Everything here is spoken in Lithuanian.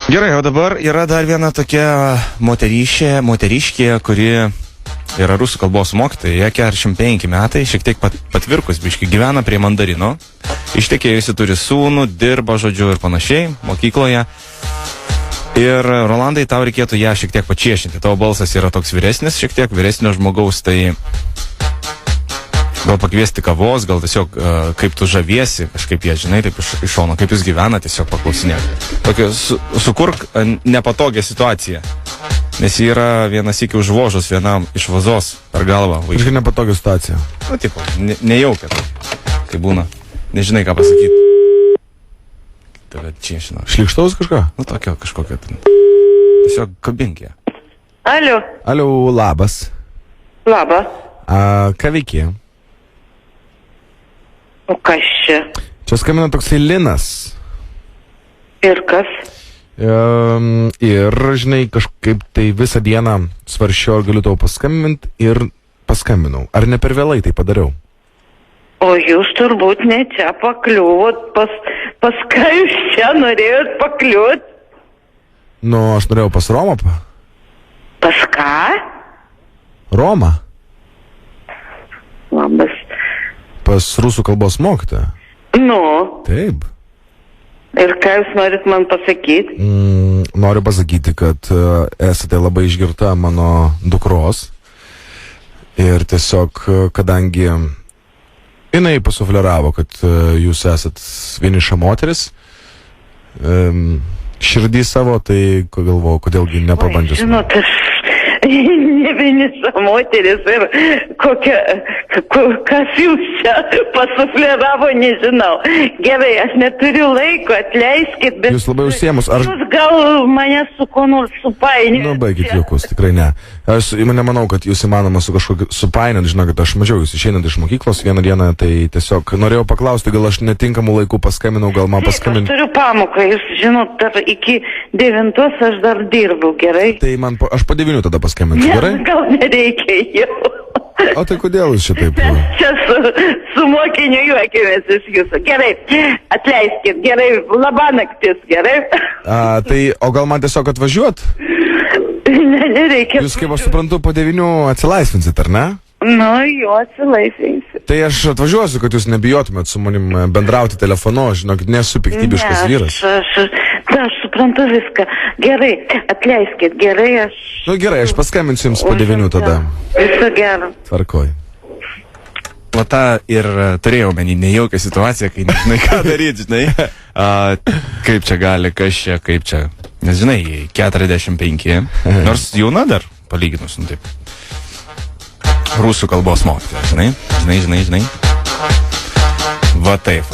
Gerai, o dabar yra dar viena tokia moteriškė, kuri yra rusų kalbos mokytoja, 45 metai, šiek tiek patvirkus, biški gyvena prie Mandarino, ištekėjusi turi sūnų, dirba, žodžiu, ir panašiai, mokykloje. Ir Rolandai, tau reikėtų ją šiek tiek pačiešinti. Tavo balsas yra toks vyresnis, šiek tiek vyresnio žmogaus, tai gal pakviesti kavos, gal tiesiog kaip tu žaviesi, kažkaip jie, žinai, taip iš šono, kaip jūs gyvena, tiesiog paklausinėk. Tokio sukurk nepatogią situaciją. Nes jį yra vienas iki užvožus vienam iš vazos per galvą. Kažkai nepatogią situaciją. Nu, tipo, nejaukia tai, kai būna. Nežinai, ką pasakyti. Tave čia, žinau. Šlikštaus kažką? Nu, tokio kažkokio. Tiesiog kabink ją. Alio. Alio, labas. Labą. Ką veiki? O kas čia? Čia skambina toksai Linas. Ir kas? Ir, žinai, kažkaip tai visą dieną svaršiau, ar galiu tau paskambinti, ir paskambinau. Ar ne per vėlai tai padariau? O jūs turbūt ne čia pakliuvot, pas ką jūs čia norėjot pakliūt? Nu, aš norėjau pas Romą. Pas ką? Romą. Labas. Pas rusų kalbos mokytoją. Nu. Taip. Ir ką jūs norit man pasakyti? Noriu pasakyti, kad esate labai išgirta mano dukros. Ir tiesiog, kadangi jinai pasufleravo, kad jūs esat vieniša moteris, širdį savo, tai galvojau, kodėlgi nepabandys. Žinot, aš ne vieniša moteris ir kas jūs čia pasufleravo, nežinau. Gerai, aš neturiu laiko, atleiskit, bet... Jūs labai užsiemus, ar... Jūs gal mane su ko nors supainėt? Nu, baigit juokus, tikrai ne. Aš nemanau, kad jūs įmanoma su kažkokiu supainėt, žinokit, aš mažiau jūs išeinant iš mokyklos vieną dieną, tai tiesiog norėjau paklausti, gal aš netinkamų laikų paskambinau, gal man paskambinti. Aš turiu pamoką, jūs žinot, dar iki 9 aš dar dirbu, gerai? Tai aš po 9 tada paskambinsiu, gerai? Gal nereikia jau. O tai kodėl jūs šitaip? Čia su mokiniu juokėmės iš jūsų. Gerai, atleiskit, gerai, labanaktis, gerai? Tai, o gal man tiesiog atvažiuot? Nereikia. Jūs, kaip aš suprantu, po 9 atsilaisvinsit, ar ne? Nu, jo atsilaisvinsit. Tai aš atvažiuosiu, kad jūs nebijotumėt su manim bendrauti telefonu, žinokit, nesu piktybiškas vyras. Aš suprantu viską. Gerai, atleiskit, gerai, aš... Nu gerai, aš paskambinsiu jums po 9 tada. Viso gero. Tvarkoj. O tą ir turėjau menį nejaukę situaciją, kai nežinai, ką daryti, žinai. Kaip čia gali, kas čia, kaip čia. Nes, žinai, 45, nors jauna dar, palyginus, nu taip. Rusų kalbos mokytoja, žinai. Va taip,